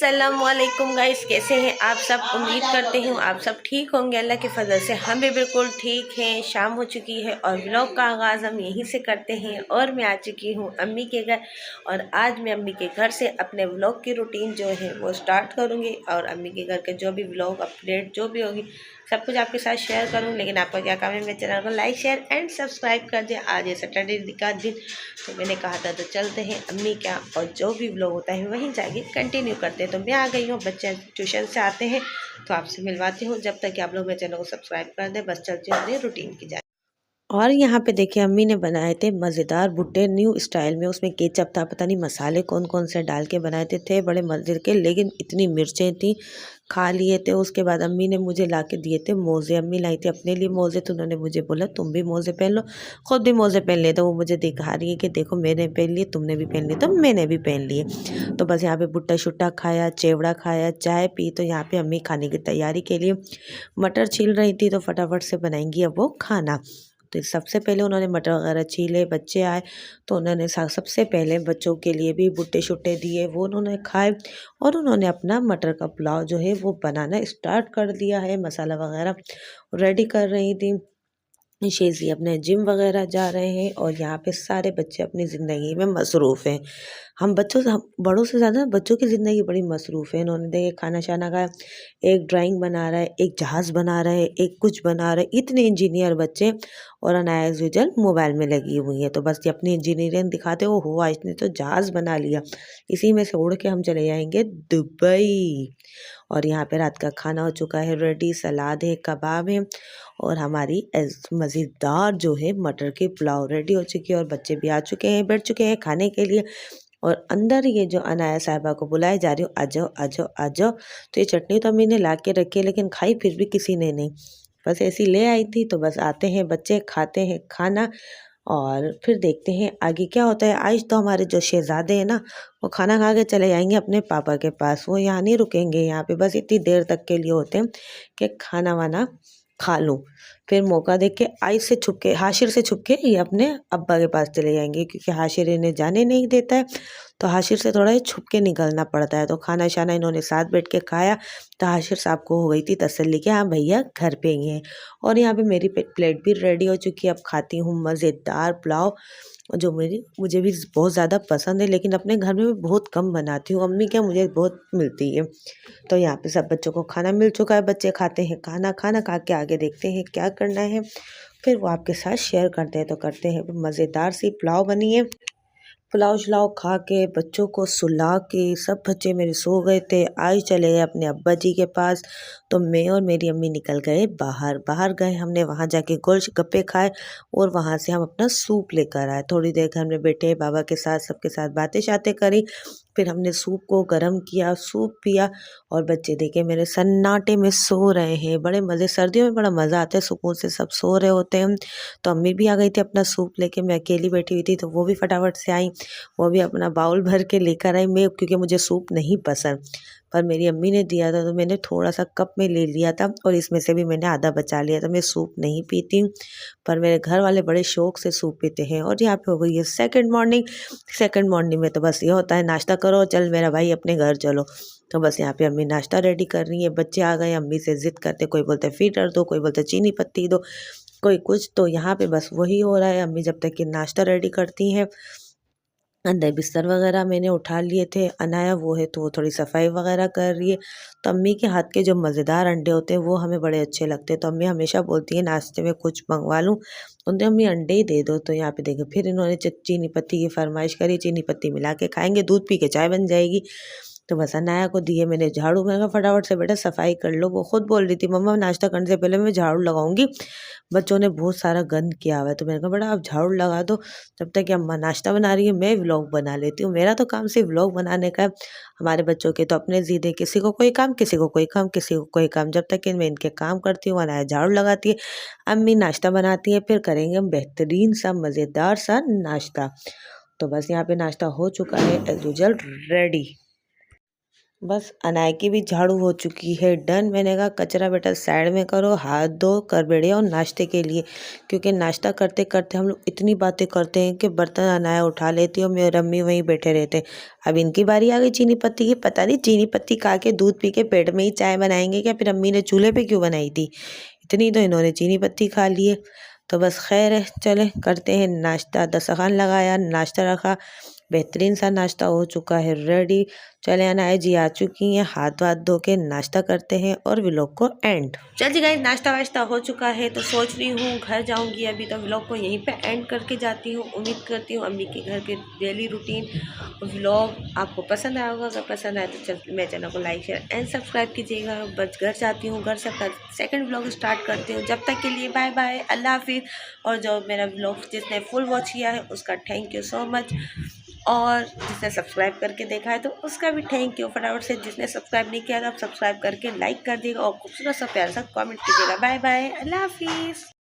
अस्सलामुअलैकुम गाइस, कैसे हैं आप सब। उम्मीद करते हूँ आप सब ठीक होंगे। अल्लाह के फजल से हम भी बिल्कुल ठीक हैं। शाम हो चुकी है और व्लॉग का आगाज़ हम यहीं से करते हैं। और मैं आ चुकी हूँ अम्मी के घर और आज मैं अम्मी के घर से अपने व्लॉग की रूटीन जो है वो स्टार्ट करूँगी और अम्मी के घर के जो भी व्लॉग अपडेट जो भी होगी सब कुछ आपके साथ शेयर करूँ। लेकिन आपका क्या काम है, मेरे चैनल को लाइक शेयर एंड सब्सक्राइब कर दें। आज है सैटरडे का दिन, तो मैंने कहा था तो चलते हैं अम्मी क्या और जो भी व्लॉग होता है वहीं जाके कंटिन्यू करते हैं। तो मैं आ गई हूँ, बच्चे ट्यूशन से आते हैं तो आपसे मिलवाती हूँ। जब तक कि आप लोग मेरे चैनल को सब्सक्राइब कर दें, बस चलती हूँ अपनी रूटीन की जाए। और यहाँ पे देखिए अम्मी ने बनाए थे मज़ेदार भुट्टे न्यू स्टाइल में। उसमें केचप था, पता नहीं मसाले कौन कौन से डाल के बनाए थे बड़े मज़े के। लेकिन इतनी मिर्चें थी, खा लिए थे। उसके बाद अम्मी ने मुझे ला के दिए थे मोज़े। अम्मी लाई थी अपने लिए मोज़े, तो उन्होंने मुझे बोला तुम भी मोज़े पहन लो। खुद भी मोज़े पहन लिए, तो वो मुझे दिखा रही है कि देखो मैंने पहन लिए, तुमने भी पहन लिए, तो मैंने भी पहन लिए। तो बस यहाँ पे भुट्टा शुट्टा खाया, चेवड़ा खाया, चाय पी। तो यहाँ पे अम्मी खाने की तैयारी के लिए मटर छील रही थी, तो फटाफट से बनाएंगी अब वो खाना। तो सबसे पहले उन्होंने मटर वगैरह छीले, बच्चे आए तो उन्होंने सबसे पहले बच्चों के लिए भी भुट्टे शुट्टे दिए, वो उन्होंने खाए। और उन्होंने अपना मटर का पुलाव जो है वो बनाना स्टार्ट कर दिया है। मसाला वगैरह रेडी कर रही थी। शेज़ी अपने जिम वगैरह जा रहे हैं और यहाँ पे सारे बच्चे अपनी ज़िंदगी में मसरूफ़ हैं। हम बड़ों से ज़्यादा बच्चों की ज़िंदगी बड़ी मसरूफ़ है। इन्होंने देखिए खाना शाना खाया, एक ड्राइंग बना रहा है, एक जहाज़ बना रहा है, एक कुछ बना रहे, इतने इंजीनियर बच्चे। और अनाया एज़ यूजुअल मोबाइल में लगी हुई है। तो बस ये अपनी इंजीनियरिंग दिखाते हो, हुआ इसने तो जहाज़ बना लिया, इसी में से उड़ के हम चले जाएंगे दुबई। और यहाँ पे रात का खाना हो चुका है रेडी, सलाद है, कबाब है और हमारी मज़ेदार जो है मटर की पुलाव रेडी हो चुकी है। और बच्चे भी आ चुके हैं, बैठ चुके हैं खाने के लिए। और अंदर ये जो अनाया साहिबा को बुलाए जा रही हूँ, आ जाओ आ जाओ आ जाओ। तो ये चटनी तो अम्मी ने ला के रखी है, लेकिन खाई फिर भी किसी ने नहीं, बस ऐसी ले आई थी। तो बस आते हैं बच्चे, खाते हैं खाना और फिर देखते हैं आगे क्या होता है। आज तो हमारे जो शहजादे हैं ना, वो खाना खा के चले जाएंगे अपने पापा के पास। वो यहाँ नहीं रुकेंगे, यहाँ पे बस इतनी देर तक के लिए होते हैं कि खाना वाना खा लूँ। फिर मौका देख के हाशिर से छुप के ये अपने अब्बा के पास चले जाएंगे, क्योंकि हाशिर इन्हें जाने नहीं देता है। तो हाशिर से थोड़ा ये छुप के निकलना पड़ता है। तो खाना शाना इन्होंने साथ बैठ के खाया। तो हाशिर साहब को हो गई थी तसल्ली कि हाँ भैया घर पे ही हैं। और यहाँ पे मेरी प्लेट भी रेडी हो चुकी है। अब खाती हूँ मज़ेदार पुलाव, जो मुझे भी बहुत ज़्यादा पसंद है, लेकिन अपने घर में मैं बहुत कम बनाती हूँ। अम्मी क्या मुझे बहुत मिलती है। तो यहाँ पे सब बच्चों को खाना मिल चुका है, बच्चे खाते हैं खाना। खाना खा के आगे देखते हैं क्या करना है, फिर वो आपके साथ शेयर करते हैं। तो करते हैं, मज़ेदार सी पुलाव बनी है। पुलाव शलाव खा के बच्चों को सुला के सब बच्चे मेरे सो गए थे, आज चले गए अपने अब्बा जी के पास। तो मैं और मेरी अम्मी निकल गए बाहर गए, हमने वहाँ जाके गोल गप्पे खाए और वहाँ से हम अपना सूप लेकर आए। थोड़ी देर घर में बैठे बाबा के साथ, सबके साथ बातें शातें करी। फिर हमने सूप को गर्म किया, सूप पिया। और बच्चे देखे मेरे सन्नाटे में सो रहे हैं, बड़े मज़े। सर्दियों में बड़ा मज़ा आता है, सुकून से सब सो रहे होते हैं। तो अम्मी भी आ गई थी अपना सूप लेके, मैं अकेली बैठी हुई थी तो वो भी फटाफट से आई। वो भी अपना बाउल भर के लेकर आई। मैं क्योंकि मुझे सूप नहीं पसंद, पर मेरी अम्मी ने दिया था तो मैंने थोड़ा सा कप में ले लिया था और इसमें से भी मैंने आधा बचा लिया था। मैं सूप नहीं पीती हूँ, पर मेरे घर वाले बड़े शौक से सूप पीते हैं। और यहाँ पे हो गई है सेकंड मॉर्निंग में तो बस ये होता है नाश्ता करो, चल मेरा भाई अपने घर चलो। तो बस यहाँ पे अम्मी नाश्ता रेडी कर रही है। बच्चे आ गए, अम्मी से ज़िद करते, कोई बोलते फीटर दो, कोई बोलते चीनी पत्ती दो, कोई कुछ। तो यहाँ पे बस वही हो रहा है। अम्मी जब तक कि नाश्ता रेडी करती हैं, अंदर बिस्तर वगैरह मैंने उठा लिए थे। अनाया वो है तो वो थोड़ी सफाई वगैरह कर रही है। तो अम्मी के हाथ के जो मज़ेदार अंडे होते हैं वो हमें बड़े अच्छे लगते हैं। तो अम्मी हमेशा बोलती है नाश्ते में कुछ मंगवा लूँ, उन्हें अम्मी अंडे ही दे दो। तो यहाँ पे देखो फिर इन्होंने चीनी पत्ती की फरमाइश करी, चीनी पत्ती मिला के खाएंगे, दूध पी के चाय बन जाएगी। तो बस अनाया को दिए मैंने झाड़ू। मैंने कहा फटाफट से बेटा सफाई कर लो। वो खुद बोल रही थी मम्मा नाश्ता करने से पहले मैं झाड़ू लगाऊंगी, बच्चों ने बहुत सारा गंद किया हुआ है। तो मैंने कहा बेटा आप झाड़ू लगा दो, जब तक कि अम्मा नाश्ता बना रही है मैं व्लॉग बना लेती हूँ। मेरा तो काम सिर्फ व्लॉग बनाने का है। हमारे बच्चों के तो अपने ज़िद है, किसी को कोई काम, किसी को कोई काम, किसी को कोई काम। जब तक कि मैं इनके काम करती हूँ, अनाया झाड़ू लगाती है, अम्मी नाश्ता बनाती है, फिर करेंगे हम बेहतरीन सा मज़ेदार सा नाश्ता। तो बस यहाँ पे नाश्ता हो चुका है एज यूजुअल रेडी। बस अनाया की भी झाड़ू हो चुकी है डन। मैंने कहा कचरा बेटा साइड में करो, हाथ धो कर बैठे और नाश्ते के लिए, क्योंकि नाश्ता करते करते हम लोग इतनी बातें करते हैं कि बर्तन अनाया उठा लेती है और मेरे अम्मी वहीं बैठे रहते हैं। अब इनकी बारी आ गई चीनी पत्ती की। पता नहीं चीनी पत्ती खा के दूध पी के पेट में ही चाय बनाएंगे क्या, फिर अम्मी ने चूल्हे पे क्यों बनाई थी। इतनी तो इन्होंने चीनी पत्ती खा ली है। तो बस खैर है, चले करते हैं नाश्ता। दस्तरखान लगाया, नाश्ता रखा, बेहतरीन सा नाश्ता हो चुका है रेडी। चले अनाया जी आ चुकी हैं, हाथ वाथ धो के नाश्ता करते हैं और व्लॉग को एंड। चल जी गाइस, नाश्ता वाश्ता हो चुका है तो सोच रही हूँ घर जाऊँगी अभी, तो व्लॉग को यहीं पे एंड करके जाती हूँ। उम्मीद करती हूँ अम्मी के घर के डेली रूटीन व्लॉग आपको पसंद आया होगा। अगर पसंद आए तो मेरे चैनल को लाइक शेयर एंड सब्सक्राइब कीजिएगा। बस घर जाती हूँ, घर से सेकंड व्लॉग स्टार्ट करती हूँ। जब तक के लिए बाय बाय, अल्लाह हाफिज़। और जो मेरा व्लॉग जिसने फुल वॉच किया है उसका थैंक यू सो मच, और जिसने सब्सक्राइब करके देखा है तो उसका भी थैंक यू। फटाफट से जिसने सब्सक्राइब नहीं किया तो आप सब्सक्राइब करके लाइक कर दिएगा और खूबसूरत सा प्यारा सा कमेंट कीजिएगा। बाय बाय, अल्लाह हाफिज़।